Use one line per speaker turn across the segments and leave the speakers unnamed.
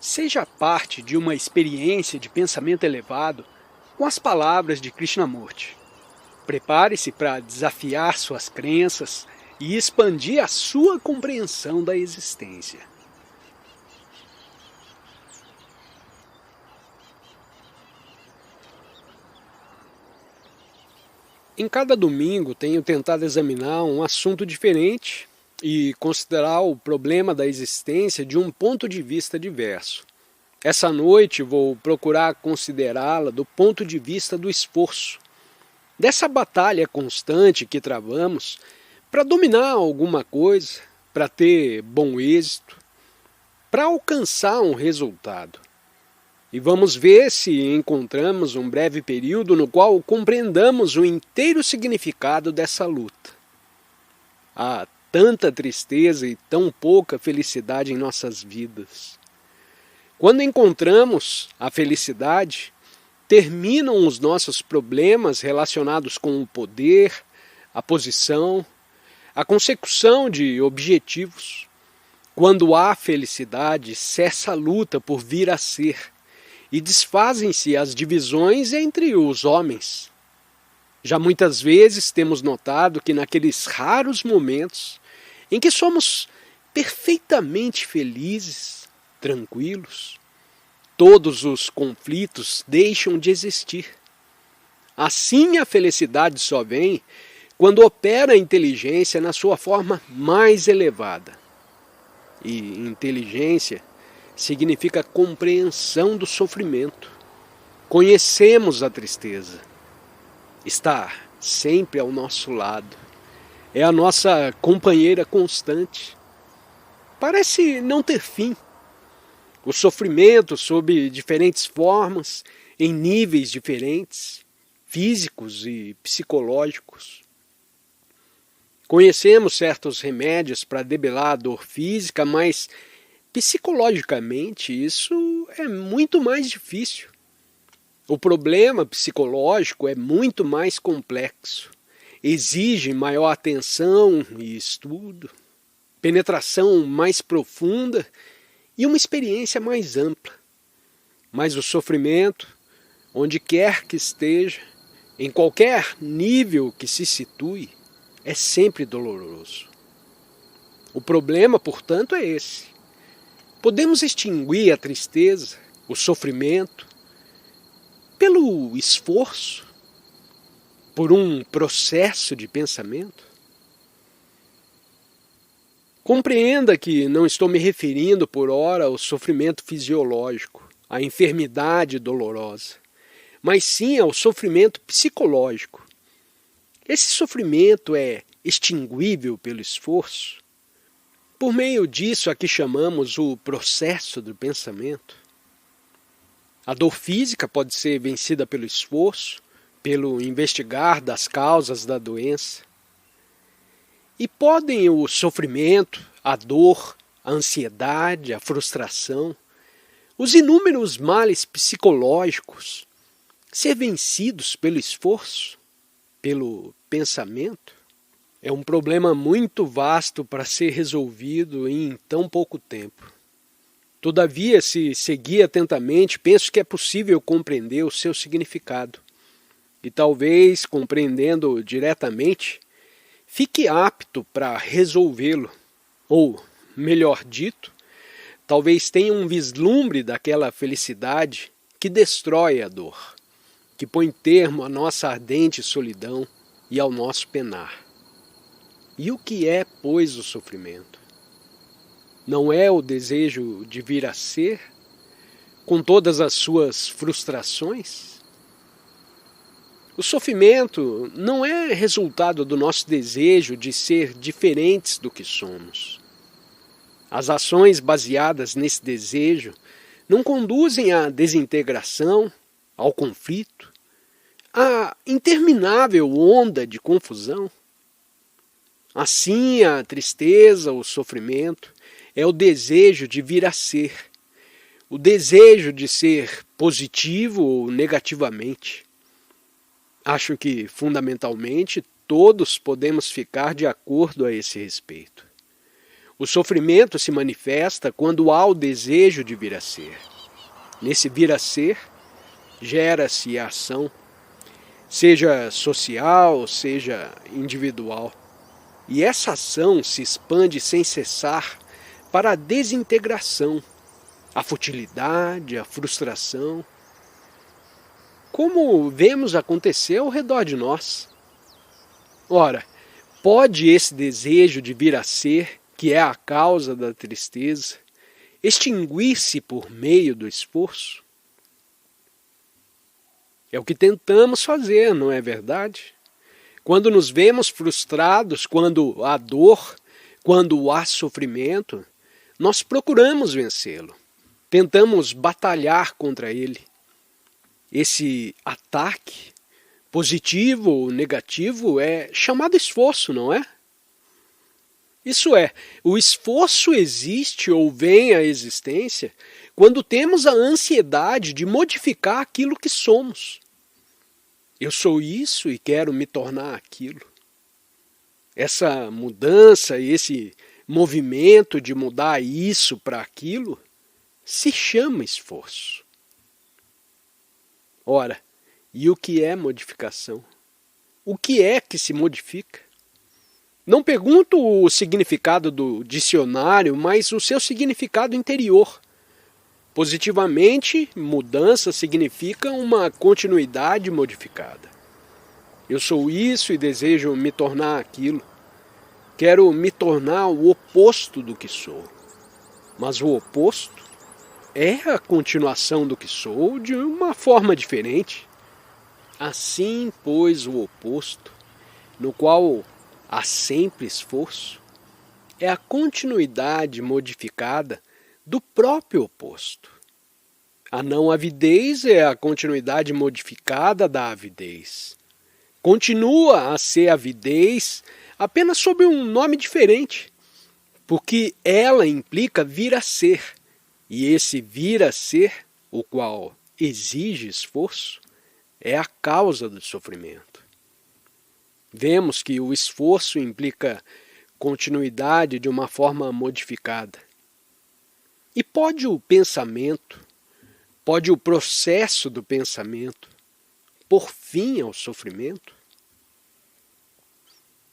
Seja parte de uma experiência de pensamento elevado com as palavras de Krishnamurti. Prepare-se para desafiar suas crenças e expandir a sua compreensão da existência. Em cada domingo tenho tentado examinar um assunto diferente e considerar o problema da existência de um ponto de vista diverso. Essa noite vou procurar considerá-la do ponto de vista do esforço, dessa batalha constante que travamos para dominar alguma coisa, para ter bom êxito, para alcançar um resultado. E vamos ver se encontramos um breve período no qual compreendamos o inteiro significado dessa luta. Há tanta tristeza e tão pouca felicidade em nossas vidas. Quando encontramos a felicidade, terminam os nossos problemas relacionados com o poder, a posição, a consecução de objetivos. Quando há felicidade, cessa a luta por vir a ser e desfazem-se as divisões entre os homens. Já muitas vezes temos notado que naqueles raros momentos em que somos perfeitamente felizes, tranquilos, todos os conflitos deixam de existir. Assim a felicidade só vem quando opera a inteligência na sua forma mais elevada. E inteligência significa compreensão do sofrimento. Conhecemos a tristeza. Está sempre ao nosso lado. É a nossa companheira constante. Parece não ter fim. O sofrimento sob diferentes formas, em níveis diferentes, físicos e psicológicos. Conhecemos certos remédios para debelar a dor física, mas psicologicamente isso é muito mais difícil. O problema psicológico é muito mais complexo. Exige maior atenção e estudo, penetração mais profunda e uma experiência mais ampla. Mas o sofrimento, onde quer que esteja, em qualquer nível que se situe, é sempre doloroso. O problema, portanto, é esse. Podemos extinguir a tristeza, o sofrimento, pelo esforço, por um processo de pensamento? Compreenda que não estou me referindo por ora ao sofrimento fisiológico, à enfermidade dolorosa, mas sim ao sofrimento psicológico. Esse sofrimento é extinguível pelo esforço? Por meio disso a que chamamos o processo do pensamento. A dor física pode ser vencida pelo esforço, pelo investigar das causas da doença. E podem o sofrimento, a dor, a ansiedade, a frustração, os inúmeros males psicológicos ser vencidos pelo esforço, pelo pensamento? É um problema muito vasto para ser resolvido em tão pouco tempo. Todavia, se seguir atentamente, penso que é possível compreender o seu significado. E talvez, compreendendo diretamente, fique apto para resolvê-lo. Ou, melhor dito, talvez tenha um vislumbre daquela felicidade que destrói a dor, que põe termo à nossa ardente solidão e ao nosso penar. E o que é, pois, o sofrimento? Não é o desejo de vir a ser, com todas as suas frustrações? O sofrimento não é resultado do nosso desejo de ser diferentes do que somos. As ações baseadas nesse desejo não conduzem à desintegração, ao conflito, à interminável onda de confusão. Assim, a tristeza, o sofrimento, é o desejo de vir a ser, o desejo de ser positivo ou negativamente. Acho que, fundamentalmente, todos podemos ficar de acordo a esse respeito. O sofrimento se manifesta quando há o desejo de vir a ser. Nesse vir a ser, gera-se a ação, seja social, seja individual. E essa ação se expande sem cessar para a desintegração, a futilidade, a frustração, como vemos acontecer ao redor de nós. Ora, pode esse desejo de vir a ser, que é a causa da tristeza, extinguir-se por meio do esforço? É o que tentamos fazer, não é verdade? Quando nos vemos frustrados, quando há dor, quando há sofrimento, nós procuramos vencê-lo, tentamos batalhar contra ele. Esse ataque, positivo ou negativo, é chamado esforço, não é? Isso é, o esforço existe ou vem à existência quando temos a ansiedade de modificar aquilo que somos. Eu sou isso e quero me tornar aquilo. Essa mudança, esse movimento de mudar isso para aquilo, se chama esforço. Ora, e o que é modificação? O que é que se modifica? Não pergunto o significado do dicionário, mas o seu significado interior. Positivamente, mudança significa uma continuidade modificada. Eu sou isso e desejo me tornar aquilo. Quero me tornar o oposto do que sou. Mas o oposto é a continuação do que sou de uma forma diferente. Assim, pois, o oposto, no qual há sempre esforço, é a continuidade modificada do próprio oposto. A não avidez é a continuidade modificada da avidez. Continua a ser avidez apenas sob um nome diferente, porque ela implica vir a ser. E esse vir a ser, o qual exige esforço, é a causa do sofrimento. Vemos que o esforço implica continuidade de uma forma modificada. E pode o pensamento, pode o processo do pensamento pôr fim ao sofrimento?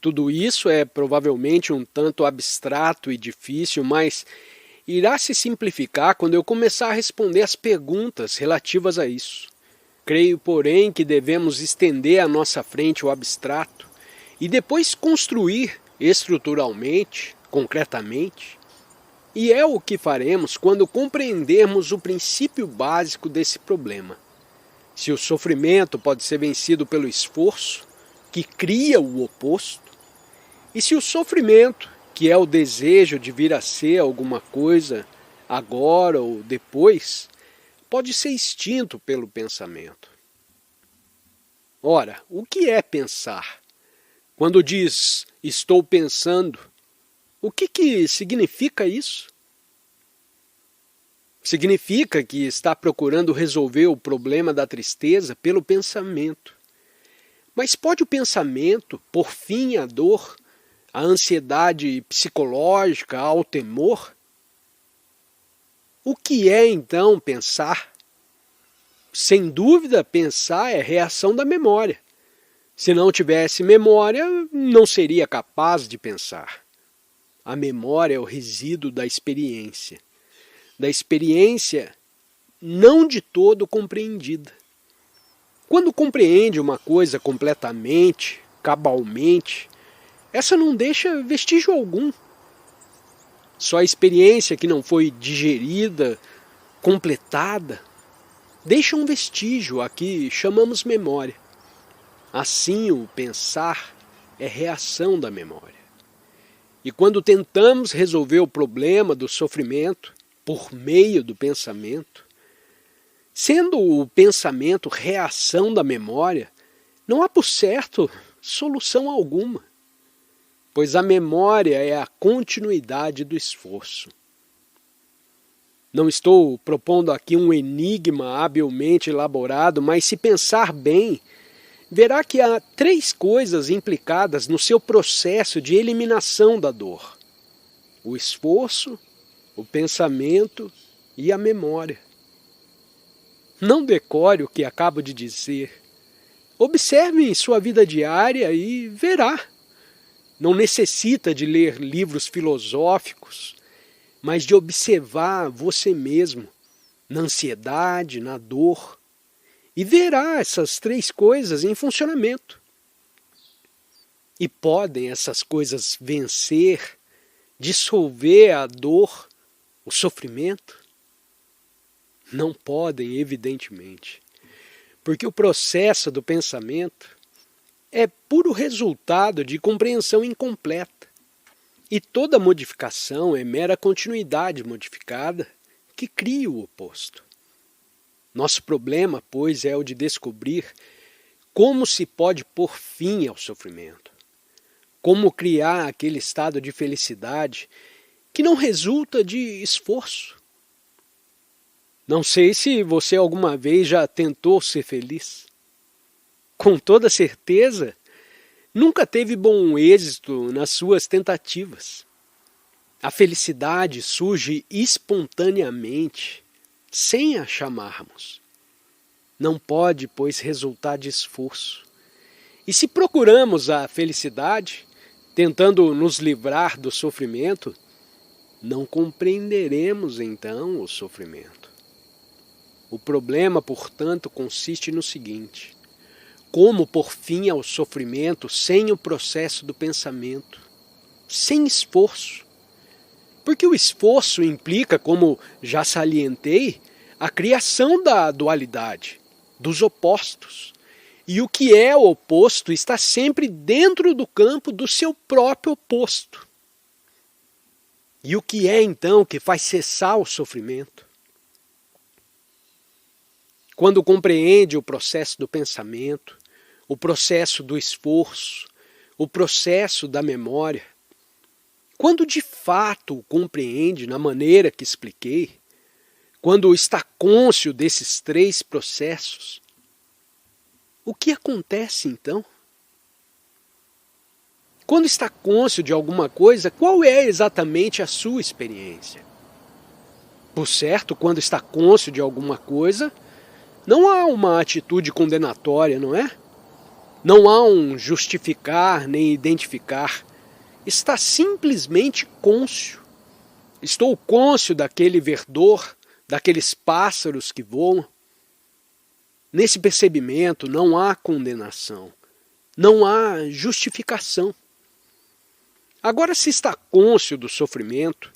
Tudo isso é provavelmente um tanto abstrato e difícil, mas irá se simplificar quando eu começar a responder as perguntas relativas a isso. Creio, porém, que devemos estender à nossa frente o abstrato e depois construir estruturalmente, concretamente. E é o que faremos quando compreendermos o princípio básico desse problema. Se o sofrimento pode ser vencido pelo esforço, que cria o oposto, e se o sofrimento, que é o desejo de vir a ser alguma coisa agora ou depois, pode ser extinto pelo pensamento. Ora, o que é pensar? Quando diz estou pensando, o que significa isso? Significa que está procurando resolver o problema da tristeza pelo pensamento. Mas pode o pensamento pôr fim à dor, à ansiedade psicológica, ao temor? O que é então pensar? Sem dúvida, pensar é reação da memória. Se não tivesse memória, não seria capaz de pensar. A memória é o resíduo da experiência não de todo compreendida. Quando compreende uma coisa completamente, cabalmente, essa não deixa vestígio algum. Só a experiência que não foi digerida, completada, deixa um vestígio a que chamamos memória. Assim, o pensar é reação da memória. E quando tentamos resolver o problema do sofrimento por meio do pensamento, sendo o pensamento reação da memória, não há por certo solução alguma, pois a memória é a continuidade do esforço. Não estou propondo aqui um enigma habilmente elaborado, mas se pensar bem, verá que há 3 coisas implicadas no seu processo de eliminação da dor. o esforço, o pensamento e a memória. Não decore o que acabo de dizer. Observe em sua vida diária e verá. Não necessita de ler livros filosóficos, mas de observar você mesmo, na ansiedade, na dor, e verá essas três coisas em funcionamento. E podem essas coisas vencer, dissolver a dor, o sofrimento? Não podem, evidentemente, porque o processo do pensamento é puro resultado de compreensão incompleta, e toda modificação é mera continuidade modificada que cria o oposto. Nosso problema, pois, é o de descobrir como se pode pôr fim ao sofrimento, como criar aquele estado de felicidade que não resulta de esforço. Não sei se você alguma vez já tentou ser feliz. Com toda certeza, nunca teve bom êxito nas suas tentativas. A felicidade surge espontaneamente, sem a chamarmos. Não pode, pois, resultar de esforço. E se procuramos a felicidade, tentando nos livrar do sofrimento, não compreenderemos então o sofrimento. O problema, portanto, consiste no seguinte: como pôr fim ao sofrimento sem o processo do pensamento, sem esforço? Porque o esforço implica, como já salientei, a criação da dualidade, dos opostos. E o que é o oposto está sempre dentro do campo do seu próprio oposto. E o que é então que faz cessar o sofrimento? Quando compreende o processo do pensamento, o processo do esforço, o processo da memória, quando de fato o compreende na maneira que expliquei, quando está cônscio desses três processos, o que acontece então? Quando está cônscio de alguma coisa, qual é exatamente a sua experiência? Por certo, quando está cônscio de alguma coisa, não há uma atitude condenatória, não é? Não há um justificar nem identificar. Está simplesmente cônscio. Estou cônscio daquele verdor, daqueles pássaros que voam. Nesse percebimento não há condenação, não há justificação. Agora, se está cônscio do sofrimento,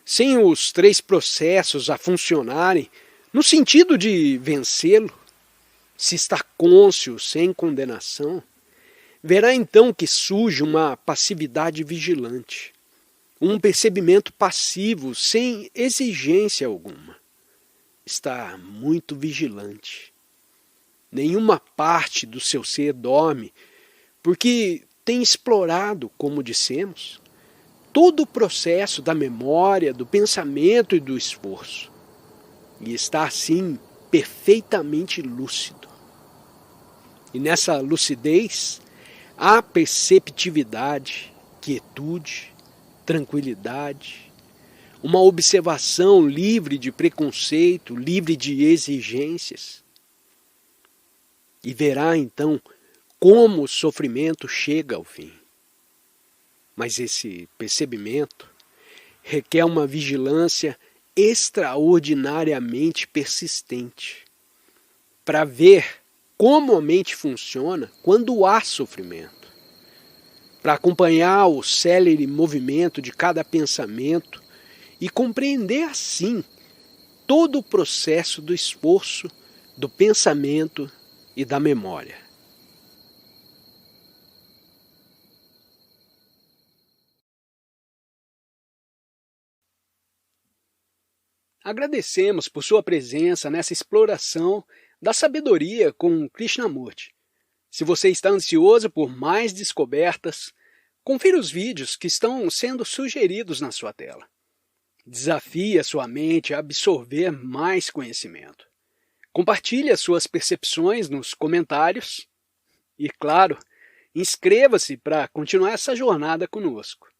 sem os três processos a funcionarem, no sentido de vencê-lo, se está cônscio sem condenação, verá então que surge uma passividade vigilante, um percebimento passivo sem exigência alguma. Está muito vigilante. Nenhuma parte do seu ser dorme, porque tem explorado, como dissemos, todo o processo da memória, do pensamento e do esforço. E está assim perfeitamente lúcido. E nessa lucidez há perceptividade, quietude, tranquilidade, uma observação livre de preconceito, livre de exigências. E verá então como o sofrimento chega ao fim. Mas esse percebimento requer uma vigilância extraordinariamente persistente para ver como a mente funciona quando há sofrimento, para acompanhar o célere movimento de cada pensamento e compreender assim todo o processo do esforço, do pensamento e da memória. Agradecemos por sua presença nessa exploração da sabedoria com Krishnamurti. Se você está ansioso por mais descobertas, confira os vídeos que estão sendo sugeridos na sua tela. Desafie a sua mente a absorver mais conhecimento. Compartilhe as suas percepções nos comentários e, claro, inscreva-se para continuar essa jornada conosco.